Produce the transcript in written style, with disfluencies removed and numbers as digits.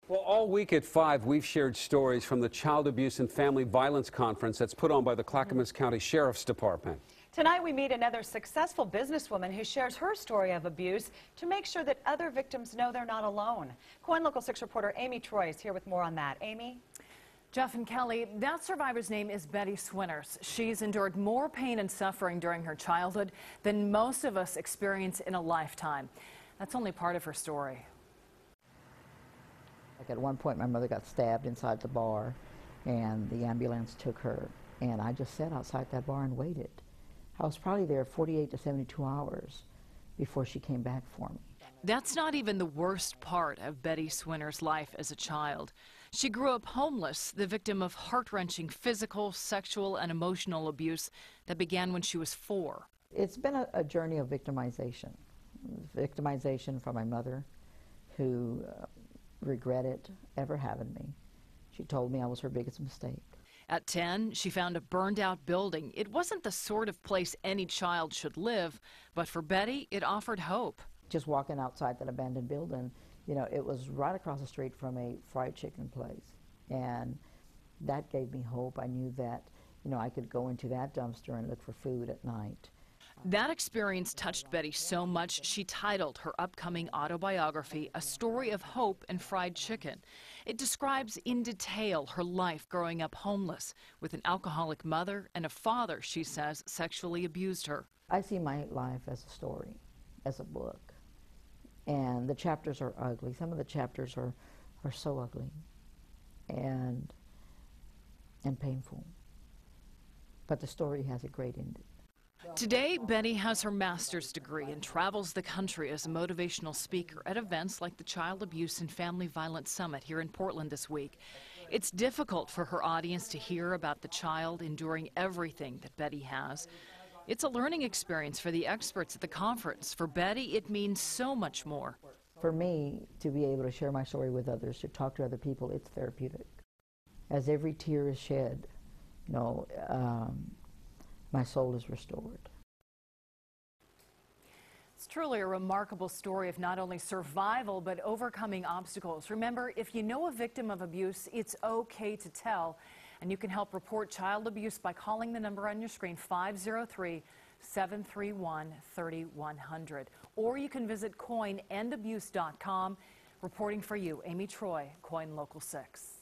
Well, all week at 5, we've shared stories from the Child Abuse and Family Violence Conference that's put on by the Clackamas County Sheriff's Department. Tonight we meet another successful businesswoman who shares her story of abuse to make sure that other victims know they're not alone. KOIN Local 6 reporter Amy Troy is here with more on that. Amy? Jeff and Kelly, that survivor's name is Betty Swinters. She's endured more pain and suffering during her childhood than most of us experience in a lifetime. That's only part of her story. Like at one point, my mother got stabbed inside the bar, and the ambulance took her. And I just sat outside that bar and waited. I was probably there 48 to 72 hours before she came back for me. That's not even the worst part of Betty Swinters' life as a child. She grew up homeless, the victim of heart-wrenching physical, sexual, and emotional abuse that began when she was 4. It's been a journey of victimization. Victimization from my mother, who regretted ever having me. She told me I was her biggest mistake. At 10, she found a burned-out building. It wasn't the sort of place any child should live, but for Betty, it offered hope. Just walking outside that abandoned building, you know, it was right across the street from a fried chicken place. And that gave me hope. I knew that, you know, I could go into that dumpster and look for food at night. That experience touched Betty so much, she titled her upcoming autobiography, A Story of Hope and Fried Chicken. It describes in detail her life growing up homeless, with an alcoholic mother and a father, she says, sexually abused her. I see my life as a story, as a book. And the chapters are ugly. Some of the chapters are so ugly and painful. But the story has a great ending. Today, Betty has her master's degree and travels the country as a motivational speaker at events like the Child Abuse and Family Violence Summit here in Portland this week. It's difficult for her audience to hear about the child enduring everything that Betty has. It's a learning experience for the experts at the conference. For Betty, it means so much more. For me, to be able to share my story with others, to talk to other people, it's therapeutic. As every tear is shed, you know, my soul is restored. It's truly a remarkable story of not only survival, but overcoming obstacles. Remember, if you know a victim of abuse, it's okay to tell. And you can help report child abuse by calling the number on your screen, 503-731-3100. Or you can visit KOINendabuse.com. Reporting for you, Amy Troy, KOIN Local 6.